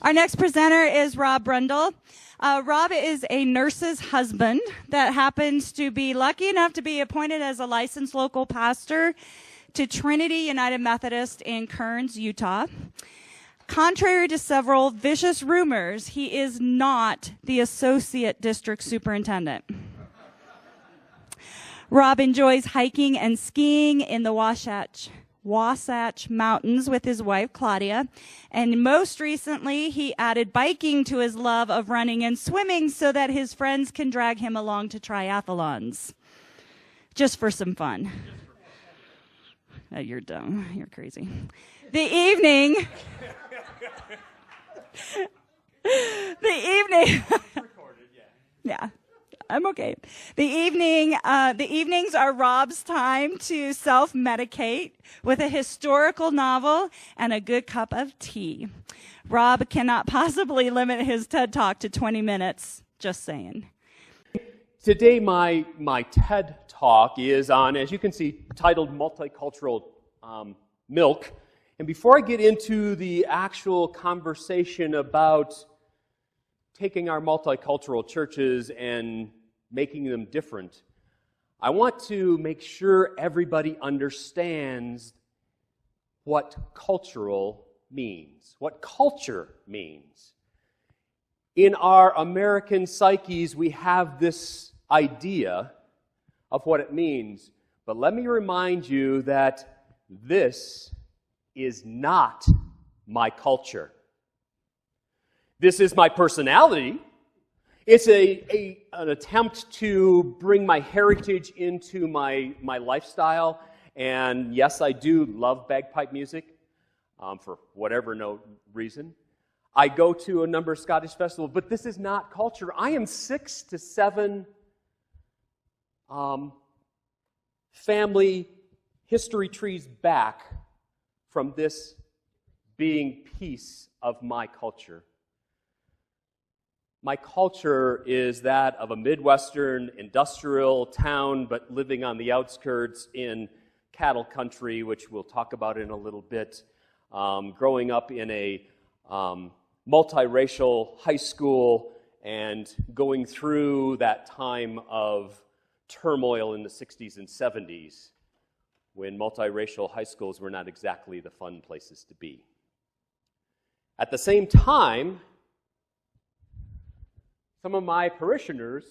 Our next presenter is Rob Brundle. Rob is a nurse's husband that happens to be lucky enough to be appointed as a licensed local pastor to Trinity United Methodist in Kearns, Utah. Contrary to several vicious rumors, he is not the associate district superintendent. Rob enjoys hiking and skiing in the Wasatch Mountains with his wife, Claudia. And most recently, he added biking to his love of running and swimming so that his friends can drag him along to triathlons. Just for some fun. Oh, you're dumb. You're crazy. The evening. Yeah. I'm okay. The evenings are Rob's time to self-medicate with a historical novel and a good cup of tea. Rob cannot possibly limit his TED Talk to 20 minutes. Just saying. Today, my TED Talk is on, as you can see, titled Multicultural Milk. And before I get into the actual conversation about taking our multicultural churches and making them different, I want to make sure everybody understands what cultural means, what culture means. In our American psyches, we have this idea of what it means, but let me remind you that this is not my culture. This is my personality. It's an attempt to bring my heritage into my lifestyle. And yes, I do love bagpipe music for whatever reason. I go to a number of Scottish festivals, but this is not culture. I am 6 to 7 family history trees back from this being piece of my culture. My culture is that of a Midwestern industrial town, but living on the outskirts in cattle country, which we'll talk about in a little bit. Growing up in a multiracial high school and going through that time of turmoil in the 60s and 70s when multiracial high schools were not exactly the fun places to be. At the same time, some of my parishioners,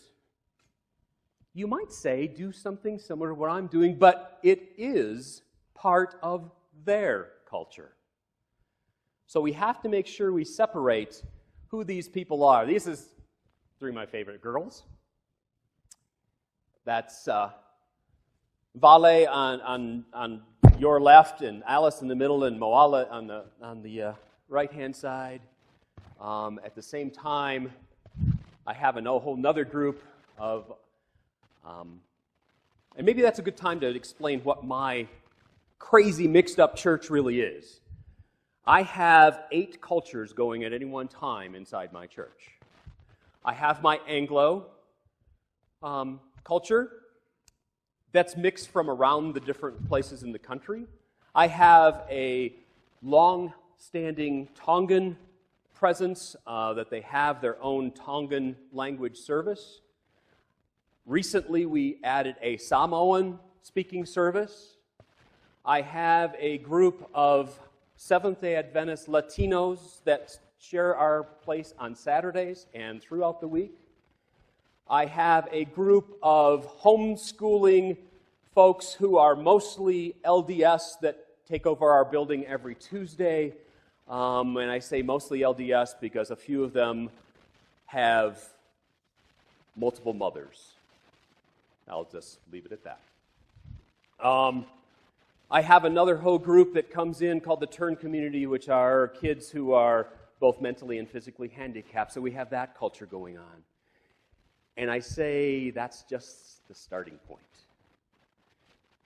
you might say, do something similar to what I'm doing, but it is part of their culture. So we have to make sure we separate who these people are. These is 3 of my favorite girls. That's Vale on your left, and Alice in the middle, and Moala on the right-hand side. At the same time, I have a whole other group of, and maybe that's a good time to explain what my crazy mixed-up church really is. I have 8 cultures going at any one time inside my church. I have my Anglo culture that's mixed from around the different places in the country. I have a long-standing Tongan presence that they have their own Tongan language service. Recently, we added a Samoan speaking service. I have a group of Seventh-day Adventist Latinos that share our place on Saturdays and throughout the week. I have a group of homeschooling folks who are mostly LDS that take over our building every Tuesday. And I say mostly LDS because a few of them have multiple mothers. I'll just leave it at that. I have another whole group that comes in called the Turn Community, which are kids who are both mentally and physically handicapped. So we have that culture going on. And I say that's just the starting point.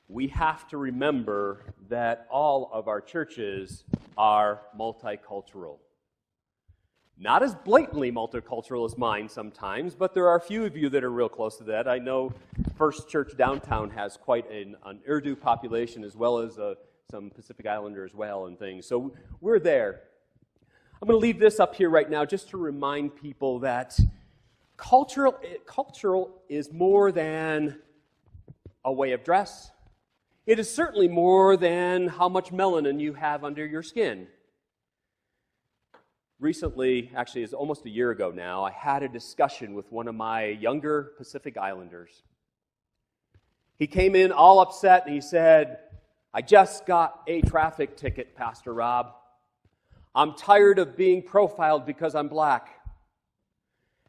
We have to remember that all of our churches are multicultural. Not as blatantly multicultural as mine sometimes, but there are a few of you that are real close to that. I know First Church Downtown has quite an Urdu population as well as some Pacific Islander as well and things. So we're there. I'm going to leave this up here right now just to remind people that cultural is more than a way of dress. It is certainly more than how much melanin you have under your skin. Recently, actually it's almost a year ago now, I had a discussion with one of my younger Pacific Islanders. He came in all upset and he said, "I just got a traffic ticket, Pastor Rob. I'm tired of being profiled because I'm black."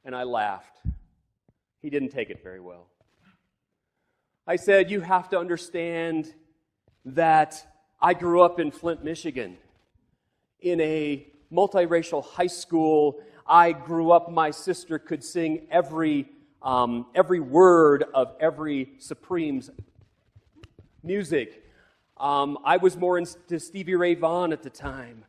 And I laughed. He didn't take it very well. I said, "You have to understand that I grew up in Flint, Michigan, in a multiracial high school. I grew up, my sister could sing every word of every Supremes music. I was more into Stevie Ray Vaughan at the time.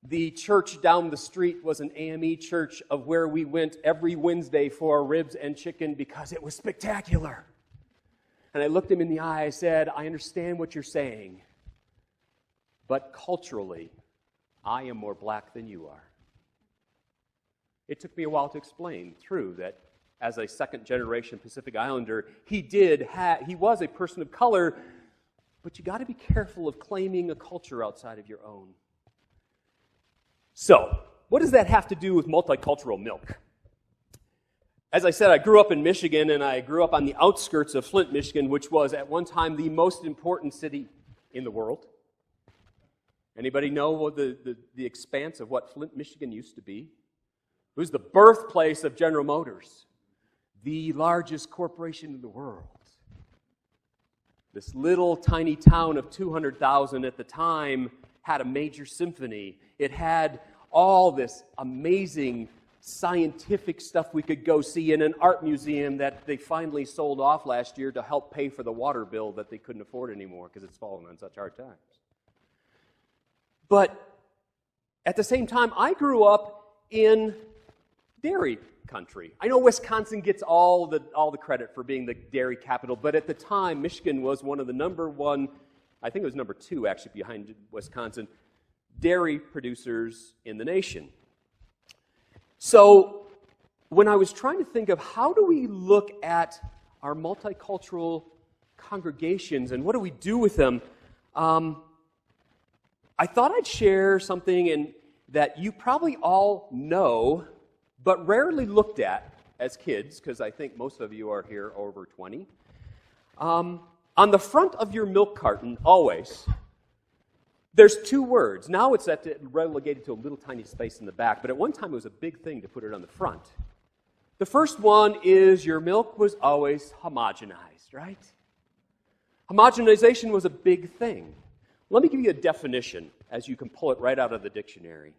The church down the street was an AME church of where we went every Wednesday for ribs and chicken because it was spectacular." And I looked him in the eye, I said, "I understand what you're saying, but culturally, I am more black than you are." It took me a while to explain through that as a second-generation Pacific Islander, he was a person of color, but you got to be careful of claiming a culture outside of your own. So, what does that have to do with multicultural milk? As I said, I grew up in Michigan, and I grew up on the outskirts of Flint, Michigan, which was at one time the most important city in the world. Anybody know what the expanse of what Flint, Michigan used to be? It was the birthplace of General Motors, the largest corporation in the world. This little tiny town of 200,000 at the time had a major symphony. It had all this amazing scientific stuff we could go see in an art museum that they finally sold off last year to help pay for the water bill that they couldn't afford anymore because it's fallen on such hard times. But at the same time, I grew up in dairy country. I know Wisconsin gets all the credit for being the dairy capital, but at the time, Michigan was one of the number one, I think it was number two actually behind Wisconsin, dairy producers in the nation. So when I was trying to think of how do we look at our multicultural congregations and what do we do with them, I thought I'd share something that you probably all know, but rarely looked at as kids, because I think most of you are here over 20. On the front of your milk carton, always, there's two words. Now it's relegated to a little tiny space in the back, but at one time it was a big thing to put it on the front. The first one is your milk was always homogenized, right? Homogenization was a big thing. Let me give you a definition, as you can pull it right out of the dictionary.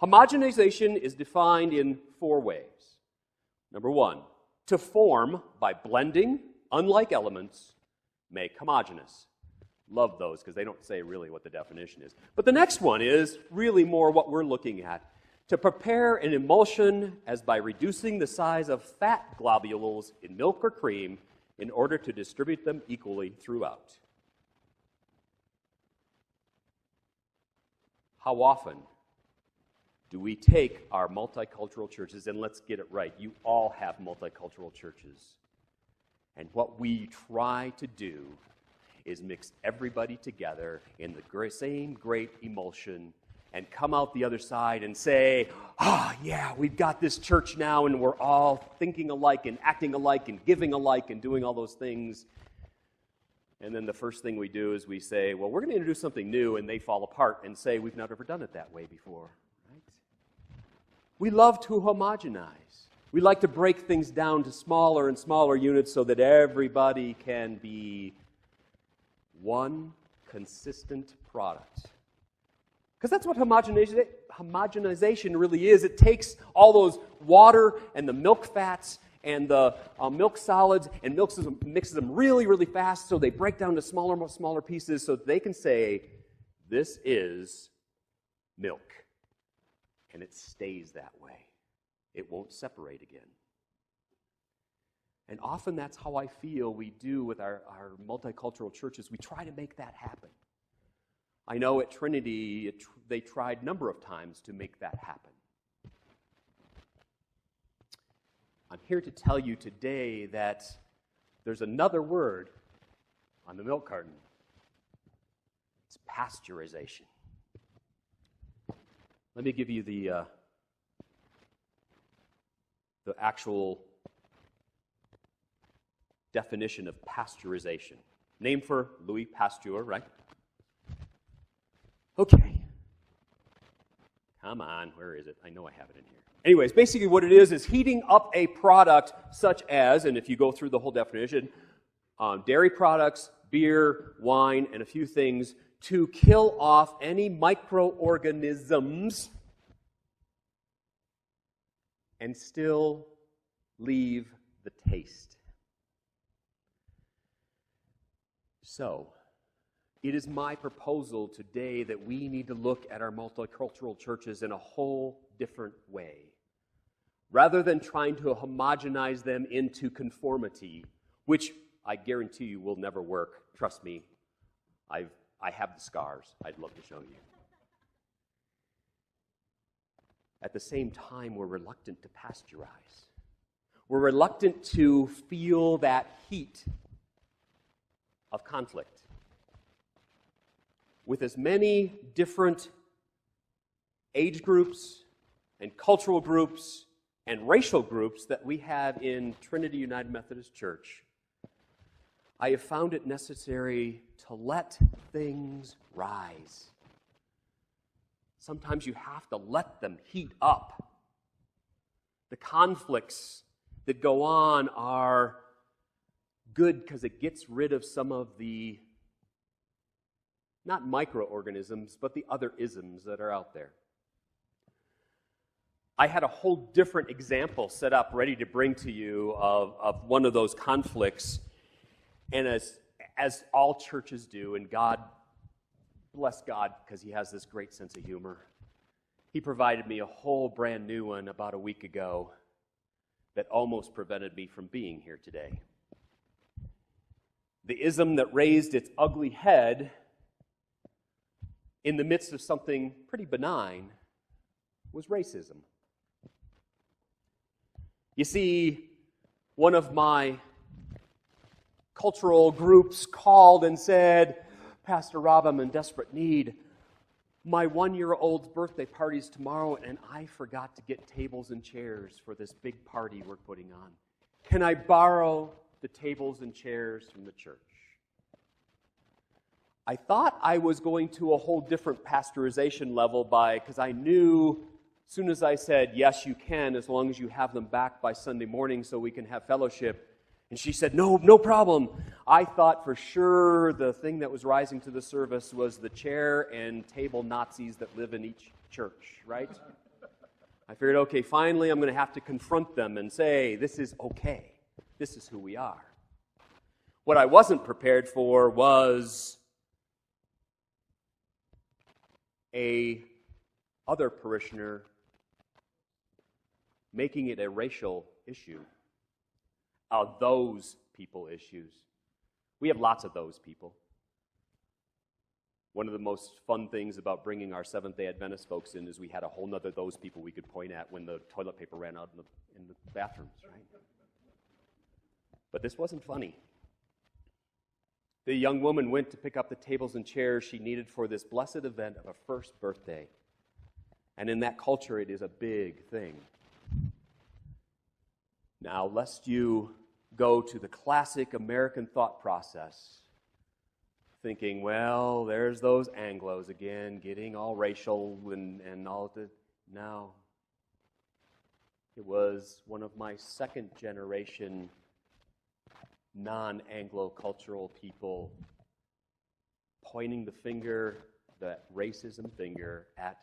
Homogenization is defined in 4 ways. Number 1, to form by blending unlike elements, make homogeneous. Love those because they don't say really what the definition is. But the next one is really more what we're looking at. To prepare an emulsion as by reducing the size of fat globules in milk or cream in order to distribute them equally throughout. How often do we take our multicultural churches, and let's get it right, you all have multicultural churches, and what we try to do is mix everybody together in the same great emulsion and come out the other side and say, yeah, we've got this church now and we're all thinking alike and acting alike and giving alike and doing all those things. And then the first thing we do is we say, well, we're going to introduce something new, and they fall apart and say, we've never done it that way before. Right? We love to homogenize. We like to break things down to smaller and smaller units so that everybody can be one consistent product. Because that's what homogenization really is. It takes all those water and the milk fats and the milk solids and mixes them really, really fast so they break down to smaller pieces so they can say, this is milk. And it stays that way. It won't separate again. And often that's how I feel we do with our multicultural churches. We try to make that happen. I know at Trinity, they tried a number of times to make that happen. I'm here to tell you today that there's another word on the milk carton. It's pasteurization. Let me give you the actual definition of pasteurization. Name for Louis Pasteur, right? Okay. Come on, where is it? I know I have it in here. Anyways, basically what it is heating up a product such as, and if you go through the whole definition, dairy products, beer, wine, and a few things to kill off any microorganisms and still leave the taste. So, it is my proposal today that we need to look at our multicultural churches in a whole different way. Rather than trying to homogenize them into conformity, which I guarantee you will never work. Trust me, I have the scars. I'd love to show you. At the same time, we're reluctant to pasteurize. We're reluctant to feel that heat of conflict. With as many different age groups and cultural groups and racial groups that we have in Trinity United Methodist Church, I have found it necessary to let things rise. Sometimes you have to let them heat up. The conflicts that go on are good because it gets rid of some of the, not microorganisms, but the other isms that are out there. I had a whole different example set up ready to bring to you of one of those conflicts. And as all churches do, and God, bless God, because He has this great sense of humor, He provided me a whole brand new one about a week ago that almost prevented me from being here today. The ism that raised its ugly head in the midst of something pretty benign was racism. You see, one of my cultural groups called and said, "Pastor Rob, I'm in desperate need. My 1-year-old's birthday party's tomorrow, and I forgot to get tables and chairs for this big party we're putting on. Can I borrow the tables and chairs from the church?" I thought I was going to a whole different pasteurization level because I knew as soon as I said, "Yes, you can, as long as you have them back by Sunday morning so we can have fellowship." And she said, no problem. I thought for sure the thing that was rising to the surface was the chair and table Nazis that live in each church, right? I figured, okay, finally I'm going to have to confront them and say, this is okay. This is who we are. What I wasn't prepared for was a other parishioner making it a racial issue. Those people issues. We have lots of those people. One of the most fun things about bringing our Seventh-day Adventist folks in is we had a whole nother those people we could point at when the toilet paper ran out in the bathrooms, right? But this wasn't funny. The young woman went to pick up the tables and chairs she needed for this blessed event of a first birthday. And in that culture, it is a big thing. Now, lest you go to the classic American thought process, thinking, well, there's those Anglos again, getting all racial and all the... No. It was one of my second generation non-Anglo cultural people pointing the finger, that racism finger, at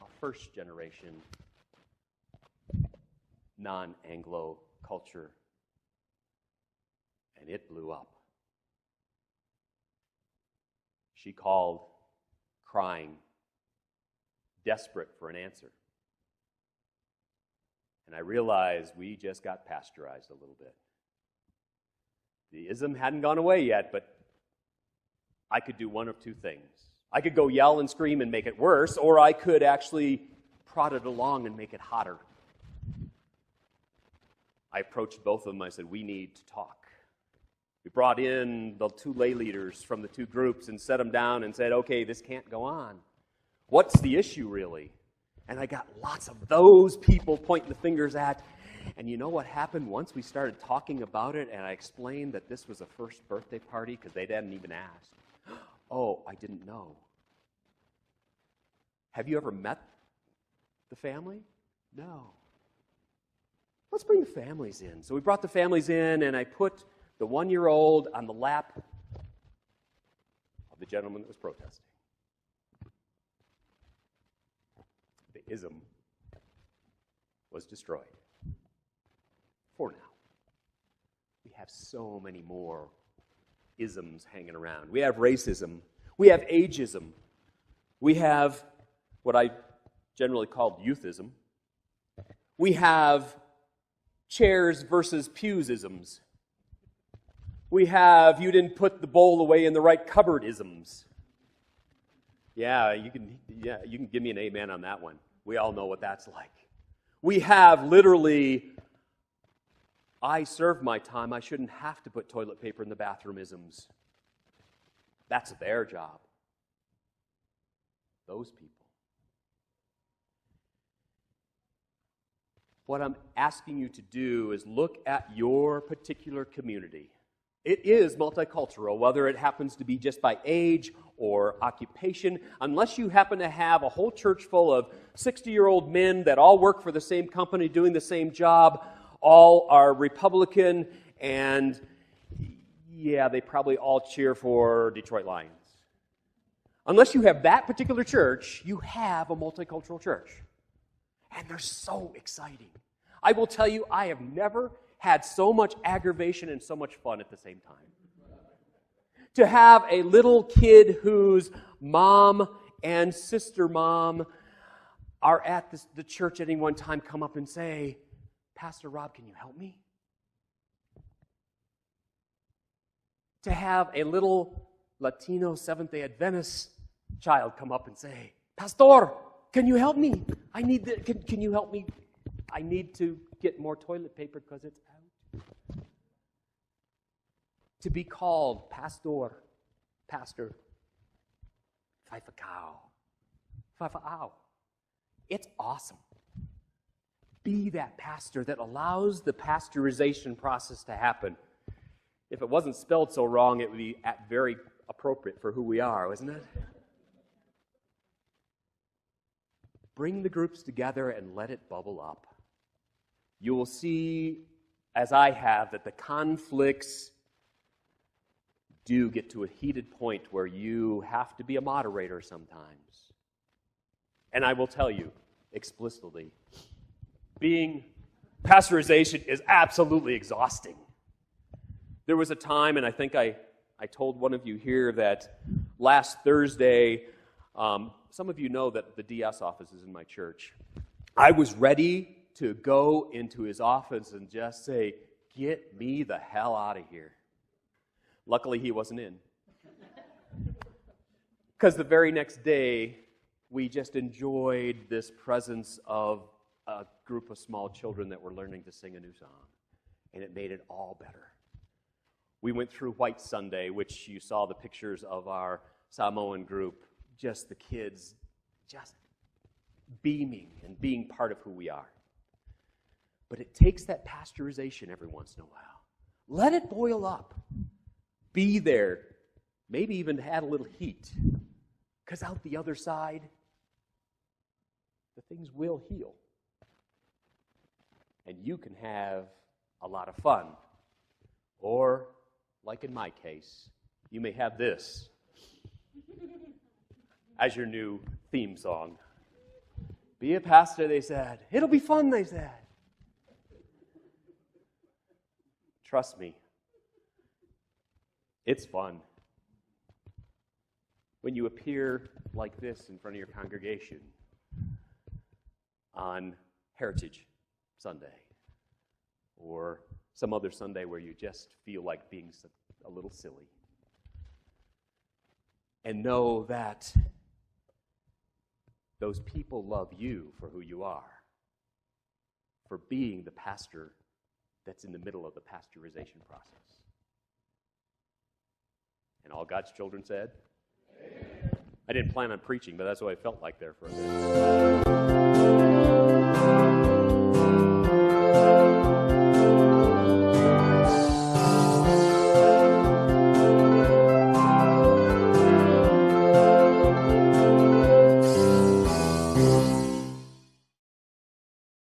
a first generation non-Anglo culture, and it blew up. She called, crying, desperate for an answer. And I realized we just got pasteurized a little bit. The ism hadn't gone away yet, but I could do one of two things. I could go yell and scream and make it worse, or I could actually prod it along and make it hotter. I approached both of them. I said, we need to talk. We brought in the two lay leaders from the two groups and set them down and said, okay, this can't go on. What's the issue, really? And I got lots of those people pointing the fingers at. And you know what happened once we started talking about it and I explained that this was a first birthday party because they hadn't even asked. Oh, I didn't know. Have you ever met the family? No. Let's bring the families in. So we brought the families in, and I put the 1-year-old on the lap of the gentleman that was protesting. The ism was destroyed. For now. We have so many more isms hanging around. We have racism. We have ageism. We have what I generally called youthism. We have chairs versus pews-isms. We have you didn't put the bowl away in the right cupboard-isms. Yeah, you can give me an amen on that one. We all know what that's like. We have literally, I served my time, I shouldn't have to put toilet paper in the bathroom-isms. That's their job. Those people. What I'm asking you to do is look at your particular community. It is multicultural, whether it happens to be just by age or occupation, unless you happen to have a whole church full of 60-year-old men that all work for the same company, doing the same job, all are Republican, and yeah, they probably all cheer for Detroit Lions. Unless you have that particular church, you have a multicultural church. And they're so exciting. I will tell you, I have never had so much aggravation and so much fun at the same time. To have a little kid whose mom and sister mom are at the church at any one time come up and say, Pastor Rob, can you help me? To have a little Latino Seventh-day Adventist child come up and say, Pastor, can you help me? Can you help me? I need to get more toilet paper because it's out. To be called pastor, Fifakao. It's awesome. Be that pastor that allows the pasteurization process to happen. If it wasn't spelled so wrong, it would be very appropriate for who we are, isn't it? Bring the groups together and let it bubble up. You will see, as I have, that the conflicts do get to a heated point where you have to be a moderator sometimes. And I will tell you explicitly, pasteurization is absolutely exhausting. There was a time, and I think I told one of you here that last Thursday, some of you know that the DS office is in my church. I was ready to go into his office and just say, get me the hell out of here. Luckily, he wasn't in. Because the very next day, we just enjoyed this presence of a group of small children that were learning to sing a new song. And it made it all better. We went through White Sunday, which you saw the pictures of our Samoan group, just the kids just beaming and being part of who we are. But it takes that pasteurization every once in a while. Let it boil up. Be there. Maybe even add a little heat. Because out the other side, the things will heal. And you can have a lot of fun. Or, like in my case, you may have this as your new theme song. Be a pastor, they said. It'll be fun, they said. Trust me, it's fun. When you appear like this in front of your congregation on Heritage Sunday or some other Sunday where you just feel like being a little silly. and know that those people love you for who you are, for being the pastor that's in the middle of the pasteurization process. And all God's children said? Amen. I didn't plan on preaching, but that's what I felt like there for a minute.